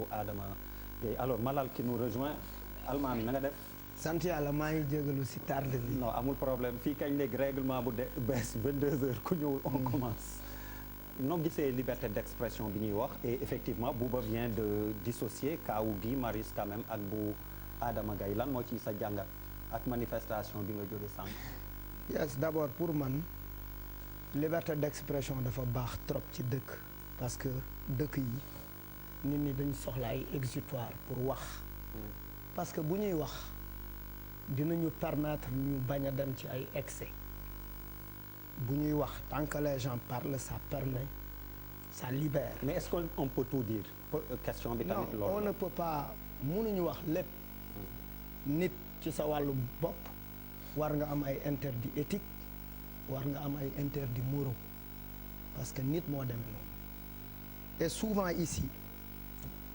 bu Adama Gaye alors Malal qui nous rejoint Almaami na nga def. sant yàlla maa ngi jégalu si tarde bi. non amul problème fii kañ léegi règlement bu bees 22h ku ñëwul on commence. noo gisee liberté d'expression bi ñuy wax et effectivement Bouba vient de dissocier kaawu Guy Marius quand même ak bu Adama Gaye lan moo ci sa jàngat ak manifestation bi nga jóge sànq. yes d'abord pour man liberté d'expression dafa baax trop ci dëkk parce que dëkk yi nit ñi dañ soxla ay exutoire pour wax parce que bu ñuy wax dinañu permettre ñu bañ a dem ci ay excès bu ñuy wax tant que les gens parlent ça permet ça libère. mais est-ce qu'on peut tout dire question bi tamit loolu non on ne peut pas mënuñu wax lépp nit ci sa wàllu bopp war nga am ay interdits éthiques war nga am ay interdits moraux parce que nit moo demee noonu et souvent ici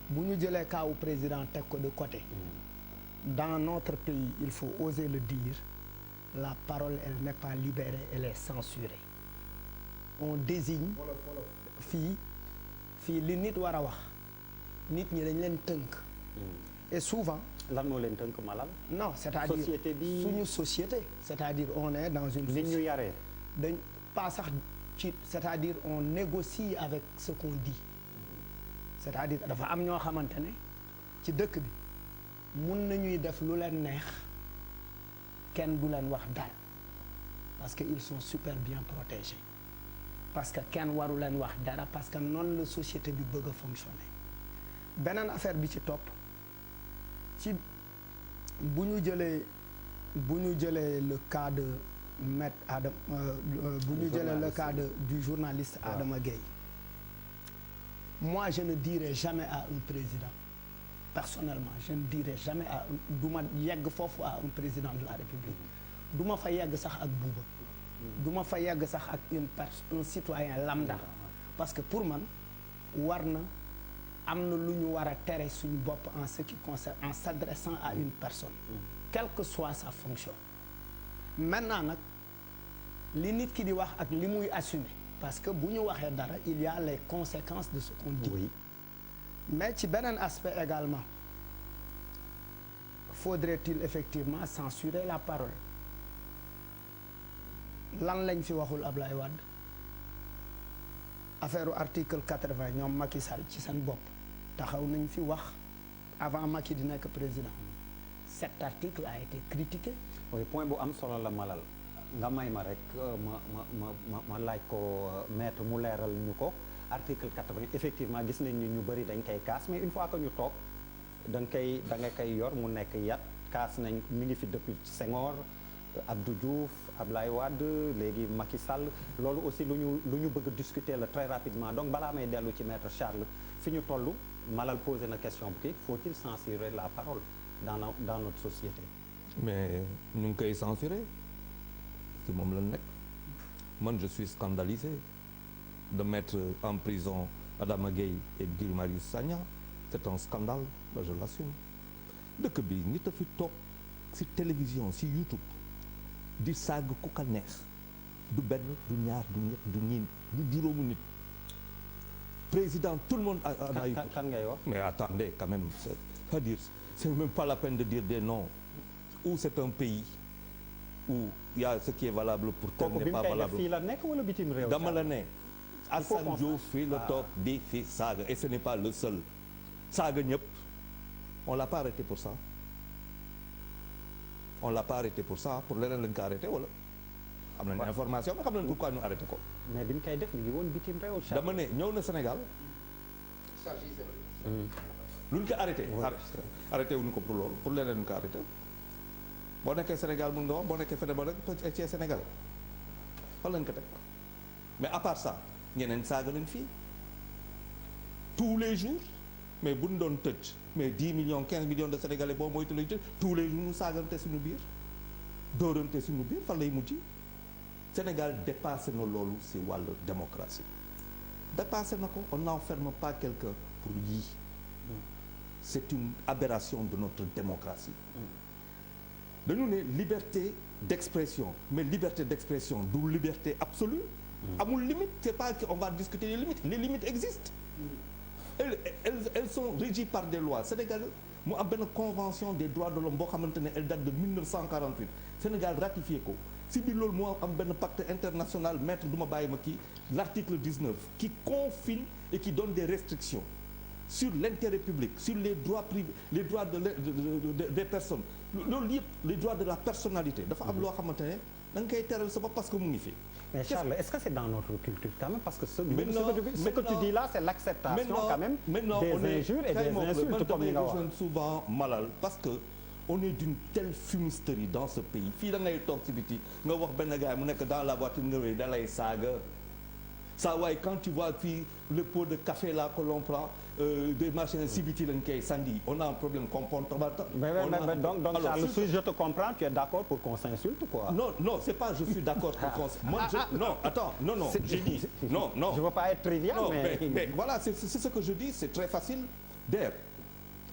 bu ñu jëlee kaawu président teg ko de côté dans notre pays il faut oser le dire la parole elle n'est pas libérée elle est censurée on désigne fii li nit war a wax nit ñi dañ leen tënk et souvent lan moo leen tënk Malal. non c'est-à-dire société bi suñu société c'est-à-dire on est dans une nit ñu yaree dañ pas sax ci c'est-à-dire on négocie avec ce qu'on dit c'est-à-dire dafa am ñoo xamante ne ci dëkk bi mun nañuy def lu leen neex kenn du leen wax dara parce que ils sont super bien protégés parce que kenn waru leen wax dara parce que noonu la société bi bëgg a fonctionner beneen affaire bi ci topp ci bu ñu jëlee le cas de maître Adama bu ñu jëlee le cas du journaliste Adama Gaye moi je ne dirai jamais à un président personnellement je ne dirai jamais à du ma yegg foofu à un président de la République du ma fa yegg sax ak Bouba du ma fa yegg sax ak un citoyen lambda parce que pour man war na am na lu ñu war a tere suñu bopp en ce qui concerne en s'adressant à une personne quelle que soit sa fonction maintenant nag li nit ki di wax ak li muy assumer parce que bu ñu waxee dara il y a les conséquences de ce qu'on dit oui. mais ci beneen aspect également faudrait-il effectivement censurer la parole lan lañ fi waxul Ablaye Wade affaire article 80 ñoom Macky Sall ci seen bopp taxaw nañ fi wax avant Macky di nekk président cet article a été critiqué. oui point bu am solo la Malal nga may ma rek ma laaj ko maître mu leeral ñu ko article 80 effectivement gis nañ ni ñu bëri dañ koy kaas mais une fois que ñu toog da nga koy yor mu nekk yat kaas nañ mi ngi fi depuis Senghor Abdou Diouf Ablaye Wade léegi Macky Sall loolu aussi lu ñu bëgg discuter la très rapidement donc balaa may dellu ci maître Charles fi ñu toll Malal posé na question bu kii faut-il censurer la parole dans notre société. mais ñu ngi koy censurer ci moom la nekk man je suis scandalisé de mettre en prison Adama Gaye et Guy Marius Sagna c'est un scandale là je l'assume dëkk bi nit a fi toog ci télévision ci YouTube di sàgg ku ka neex du benn du ñaar du ñett du ñiin du juróomu nit président tout le monde a eu kan ngay wax mais attendez quand même c'est-à-dire c'est même pas la peine de dire des noms où c'est un pays où il y a ce qui est valable pour tel n'est pas valable fii la nekk wala bitim réew dama la ne Assane Diouf fii la toog di fi saaga et ce n'est pas le seul saaga ñëpp on l'a pas arrêté pour ça on l'a pas arrêté pour ça pour leneen lañ ko arrêté wala am nañ information mais xam nañ pourquoi ñu arrêté ko mais bi ñu koy def mi ngi woon bitim réew dama ne ñëw na Sénégal lu ñu ko arrêté wuñu ko pour loolu pour leneen ñu ko arrêté boo nekkee Sénégal mun nga wax boo nekkee feneen boo nekk ci Sénégal fan lañ ko teg mais à part ça ñeneen saaga nañ fii tous les jours mais bu ñu doon tëj mais 10 millions 15 millions de Sénégalais boo moytu lay tëj tous les jours ñu saagante suñu biir dóorante suñu biir fan lay mujj Sénégal dépassé na loolu si wàllu démocratie dépassé na ko on n'enferme pas quelqu'un pour yii c'est une aberration de notre démocratie dañu ne liberté d'expression mais liberté d'expression du liberté absolue amul limite c'est pas qu'on va discuter des limites les limites existent elles sont régies par des lois Sénégal mu am benn convention des droits de l'homme boo xamante ne elle date de 1948 Sénégal ratifié ko si biir loolu moo am benn pacte international maître du ma bàyyi ma kii l'article 19 qui confine et qui donne des restrictions sur l'intérêt public sur les droits privés les droits des personnes loolu yëpp les droits de la personnalité dafa am loo xamante ne da nga koy teral sa bopp parce que mu ngi fi. Mais Charles, est-ce que c'est dans notre culture quand même parce que ce que tu dis là c'est l'acceptation quand même des injures et des insultes comme ni nga wax. Souvent Malal parce que on est d'une telle fumisterie dans ce pays fii da ngay toog ci biti nga wax benn gars mu nekk dans la voiture nga wéy da lay saaga saa waaye quand tu vois fii le pot de café là que l'on prend des machines si biti lañ koy sandi on a un problème comportemental. Mais donc Charles, si je te comprends tu es d'accord pour qu'on s'insulte quoi. Non c'est pas je suis d'accord pour qu'on non attends non j'ai dit non je veux pas être trivial mais voilà c'est ce que je dis c'est très facile d'air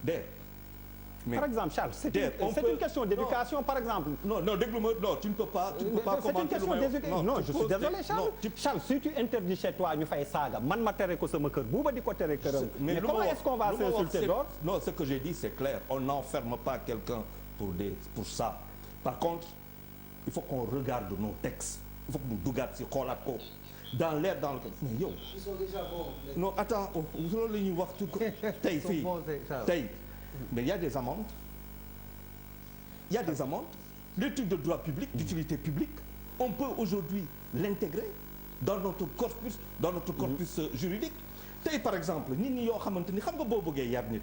mais par exemple Charles c'est une question d'éducation par exemple. non déglu ma non tu ne peux pas c'est une question d'éducation non je suis désolé Charles si tu interdis chez toi ñu fay saaga man ma tere ko sama kër Bouba di ko tere këram. mais comment est-ce qu'on va s'insulter dehors? Non ce que j'ai dit c'est clair on n'enferme pas quelqu'un pour ça par contre il faut qu'on regarde nos textes il faut que ñu dugaat ci xoolaat ko dans l'air dans lequel mais yow. ils sont déjà bons. non attends loolu la ñuy wax tey fii tey. Mais il y a des amendes. Il y a des amendes. Les trucs de droit public, d'utilité publique, on peut aujourd'hui l'intégrer dans notre corpus juridique. Tey par exemple nit ñi yoo xamante ni xam nga boo bëggee yar nit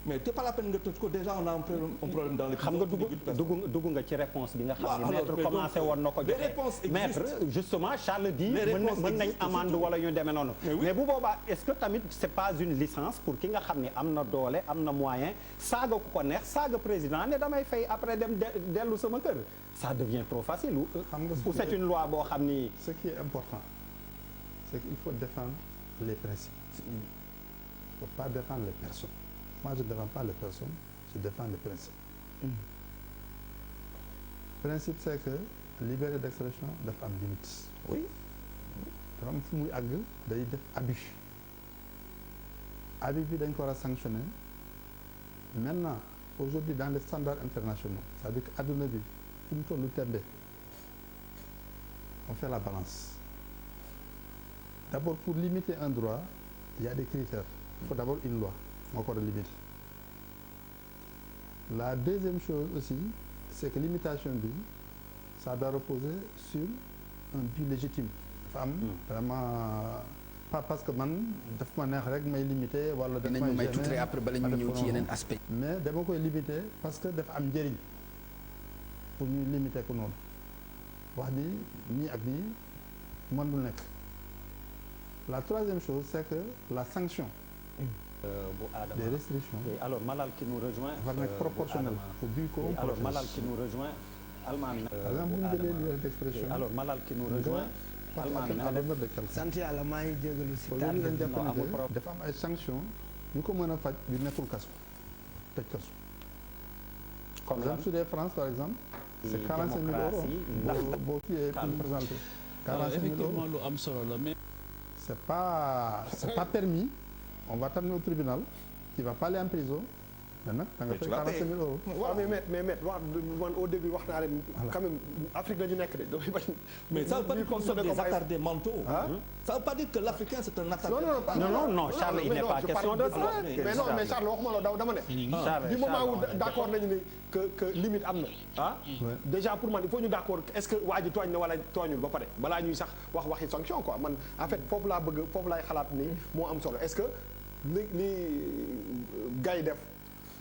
mais c'est pas la peine nga tëj ko déjà on a un problème dans les xam nga dugg nga ci réponse bi nga xam ne maître commencé woon na ko joxe maître justement Charles dit mën nañ amende wala ñu demee noonu mais bu boobaa est-ce que tamit c'est pas une licence pour ki nga xam ne am na doole am na moyen saaga ku ko neex saaga président ne damay fay après dem dellu sama kër ça devient trop facile ou c'est une loi boo xam ni ce qui est important c'est qu'il faut défendre les principes il faut pas défendre les personnes. Moi, je ne défends pas les personnes, je défends les principes. Le principe, c'est que liberté d'expression dafa am limite. Oui. dafa am fu muy àgg day def abus. Abus bi dañ ko war a sanctionner. Maintenant, aujourd'hui, dans les standards internationaux, c'est-à-dire que adduna bi fu mu tollu tembe, on fait la balance. D'abord, pour limiter un droit, il y a des critères. Il faut d'abord une loi. moo ko war a limiter. La deuxième chose aussi c'est que limitation bi ça doit reposer sur un but légitime dafa am vraiment pas parce que man daf ma neex rek may limiter wala daf may tuuti après bala ñu ñëw ci yeneen aspect mais dama koy limiter parce que dafa am njëriñ pour ñu limiter ko noonu wax ni nii ak nii mënul nekk. La troisième chose c'est que la sanction des restrictions. Oui, alors Malal qui nous rejoint. war nekk proportionnel au but qu'on protège. Alors Malal qui nous rejoint. Almaami. Par exemple bu ñu jëlee liberté d'expression. Alors Malal qui nous rejoint. Almaami na def sant yàlla maa ngi jégalu si loolu lañ jàpp ne dafa am ay sanctions yu ko mën a faj yu nekkul kaso tëj kaso. comme par exemple su dee France par exemple. c'est 45 000 euros boo kii présenté. 45 000 euros effectivement lu am solo la mais. c'est pas permis. On va t'amener au tribunal, tu vas pas aller en prison. Maintenant, da nga fay 45 000 euros. waaw mais wax man au début wax naa leen. quand même Afrique la ñu nekk de damay bañ. mais ça veut pas dire qu'on sont des attardés mentaux. ça veut pas dire que l'Africain c'est un attardé. non Charles il n'est pas question de ça. mais Charles waxuma la daw dama ne. du moment où d'accord nañu ni que limite am na. déjà pour man il faut ñu d'accord est-ce que waa ji tooñ na wala tooñul ba pare balaa ñuy sax waxi sanction quoi man en fait foofu laay xalaat ni moo am solo est-ce que li gars yi def.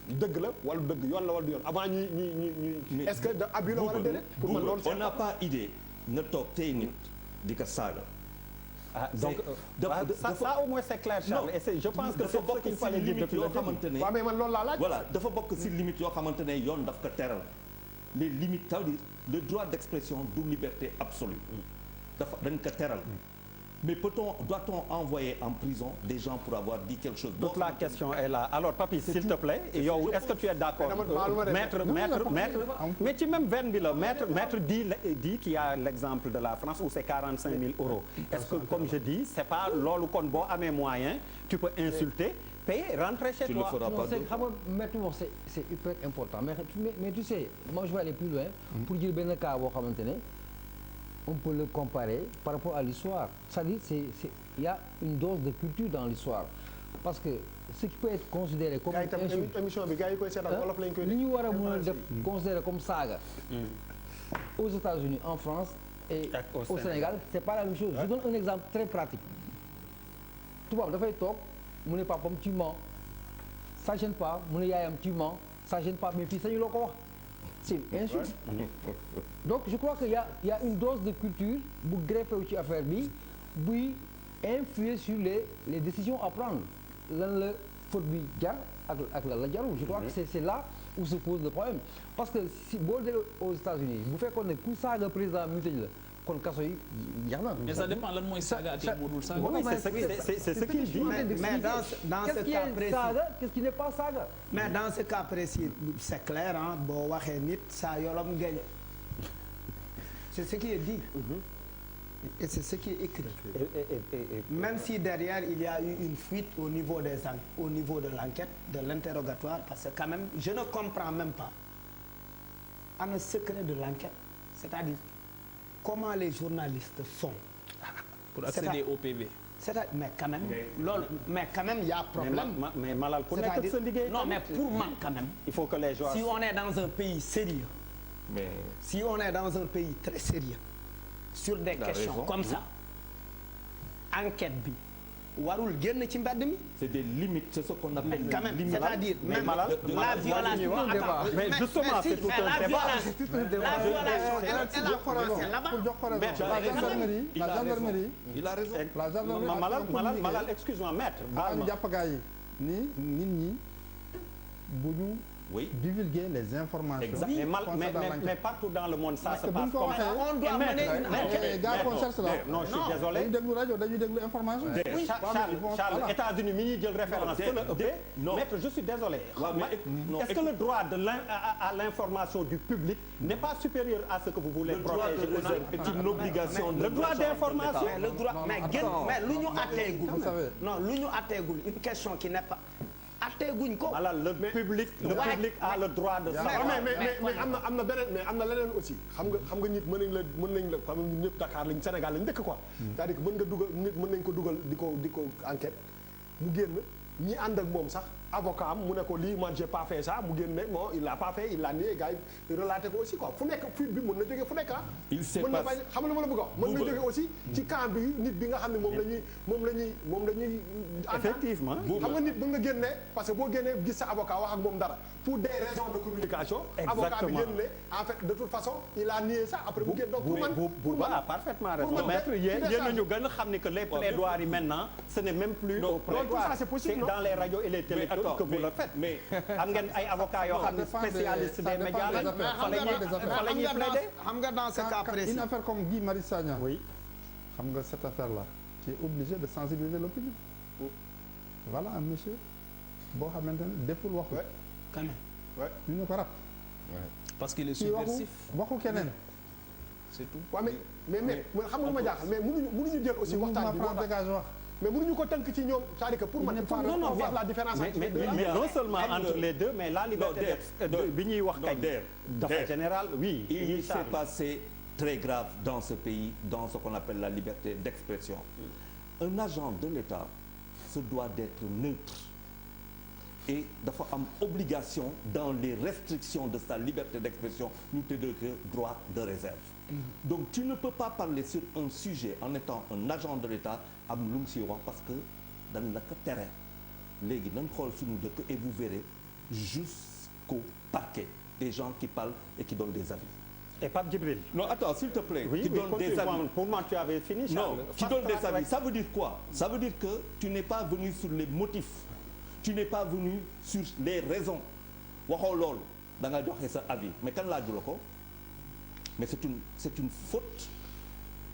dëgg la wala dëgg yoon la wala du yoon avant ñuy est-ce que da abus la wala déedéet pour man loolu on n'a pas idée nga toog tey nit di ko saaga. Donc ça au moins c'est clair Charles et je pense que c'est ce qu'il fallait dire depuis le début. waaw mais man loolu laa laaj. voilà dafa bokk ci limite yoo xamante ne yoon daf ko teral les limites ça veut dire le droit d'expression du liberté absolue dafa dañ ko teral mais doit-on envoyer en prison des gens pour avoir dit quelque chose? Toute la question est là. Alors Papy, s'il te plaît, yow est-ce que tu es d'accord? Maître, mais ci même veine bi la, maître dit qu'il y a l'exemple de la France où c'est 45 000 €. Est-ce que, comme je dis, c'est pas loolu kon boo amee moyen, tu peux insulter, payer, rentrer chez toi. Tu le feras pas. xam nga maître wax c'est hyper important mais tu sais moi je vais aller plus loin. pour jël benn cas boo xamante ne on peut le comparer par rapport à l'histoire. C'est-à-dire il y a une dose de culture dans l'histoire parce que ce qui peut être considéré comme insulte émission bi gars yi koy seetaan wolof lañ koy li ñu war a mën a def considéré comme saaga aux États-Unis, en France et au Sénégal c'est pas la même chose. Je donne un exemple très pratique. tubaab dafay toog mu ne papam tu mens, ça gêne pas, mu ne yaayam tu mens, ça gêne pas, mais fii sañu loo ko wax. C'est une insulte. Donc je crois que y a une dose de culture bu greffé wu ci affaire bi buy influer sur les décisions à prendre. Lan la faute bi jar ak lan la jarul. Je crois que c'est là où se pose le problème. Parce que si boo dee aux États-Unis bu fekkoon ne ku saaga président mu tëj la kon kaso yi jar na. mais ça dépend lan mooy saaga ak lan moo dul saaga. C'est ce qu'il dit. Mais dans ce cas précis, qu'est-ce qui n'est pas saaga? mais dans ce cas précis c'est clair ah boo waxee nit saa yolom gañ. C'est ce qui est dit. Et c'est ce qui est écrit. Même si derrière il y a eu une fuite au niveau de l'enquête, de l'interrogatoire, parce que quand même je ne comprends même pas le secret de l'enquête, c'est-à-dire comment les journalistes font pour accéder au PV. Mais quand même il y a problème. Mais Malal ku nekk sa liggéey. Non mais pour moi quand même. Il faut que les gens. Si on est dans un pays sérieux. Mais si on est dans un pays très sérieux sur des questions comme ça, enquête bi warul génn ci mbedd mi. c'est des limites, c'est ce qu'on appelle quand même, c'est-à-dire même la violation. Mais justement c'est tout un débat. La violation elle a commencé là-bas. La gendarmerie. Il a raison. La gendarmerie. Malal excuse-moi maître. ñu jàpp gaa yi ni nit ñi bu ñu divulguer les informations. Mais partout dans le monde ça se passe comme ça. On doit mener une enquête. Gars qu'on cherche là. Non je suis désolé. dañuy déglu rajo dañuy déglu information. Charles États-Unis mi ñuy jël référence fële ëppee. Maître je suis désolé. Est-ce que le droit à l'information du public n'est pas supérieur à ce que vous voulez protéger? C'est une obligation. Le droit d'information. Le droit mais lu ñu atteegul. Non lu ñu atteegul une question qui n'est pas atteeguñ ko. Voilà le public a le droit de savoir. mais am na beneen mais am na leneen aussi xam nga nit mën nañ la xam nga ñun ñëpp Dakar lañ Sénégal lañ dëkk quoi. c'est-à-dire que mën nañ ko dugal di ko enquête mu génn ñi ànd ak moom sax avocat am mu ne ko lii man j'ai pas fait ça mu génn ne bon il l'a pas fait il l'a nié gars yi relaté ko aussi quoi fu nekk fuite bi mën na jógee fu nekk ah. il s'est mën na bañ xam nga lu ma la bëgg a wax mën na jógee aussi ci camp bi nit bi nga xam ne moom la ñuy effectivement xam nga nit mën nga génne parce que boo génnee gis sa avocat wax ak moom dara pour des raisons de communication. Avocat bi génn ne en fait de toute façon il a nié ça après mu génn donc pour man a parfaitement raison maître yéen nañu gën a xam ne que les plaidoiries maintenant ce n'est même plus au prétoire c'est dans les radios et les télévisions que vous le faites. Mais am ngeen ay avocats yoo xam ne spécialistes des médias lañ fa la ñuy plaider. xam nga dans ce cas précis une affaire comme Guy Marius Sagna. Oui xam nga cette affaire là tu es obligé de sensibiliser l'opinion. Voilà un monsieur boo xamante ne deful waxu. quand même ñu ne ko rap. parce qu'il est subversif. waxu keneen. c'est tout. waaw mais xam nga lu ma jaaxal mais mënuñu jël aussi waxtaan bi wax. mais mënuñu ko tënk ci ñoom c'est-à-dire que pour man non faire la différence. mais non seulement entre les deux mais la liberté bi ñuy wax kañ. dafa général oui. il s'est passé très grave dans ce pays dans ce qu'on appelle la liberté d'expression. Un agent de l'État se doit d'être neutre et dafa am obligation dans les restrictions de sa liberté d'expression ñu tuddee que droit de réserve. Donc tu ne peux pas parler sur un sujet en étant un agent de l'État am lu mu si wax parce que dañ la ko tere léegi nañ xool suñu dëkk et vous verrez jusqu'au parquet des gens qui parlent et qui donnent des avis. Et Pape Djibril. Non, attends, s'il te plaît. Oui, qui donne des avis. Pour moi, tu avais fini, Charles. Non, qui donne des avis. Ça veut dire quoi? Ça veut dire que tu n'es pas venu sur les motifs. Tu n'es pas venu sur les raisons. waxoo loolu da nga joxe sa avis mais kan laaju la ko mais c'est une faute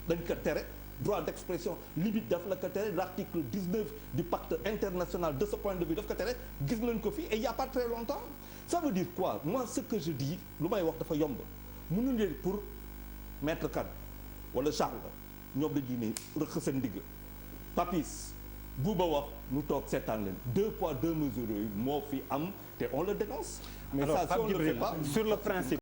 dañ ko tere droit d'expression limite daf la ko tere l'article 19 du pacte international de ce point de vue daf ko tere gis nañ ko fi et il y a pas très longtemps ça veut dire quoi moi ce que je dis lu may wax dafa yomb mënuñu leen pour maître Kane wala Charles ñoom dañuy ne rëq seen ndigg Papis Bouba wax ñu toog seetaan leen 2 poids 2 mesures yooyu moo fi am te on le dénonce mais alors, ça si on le fait pas sur le principe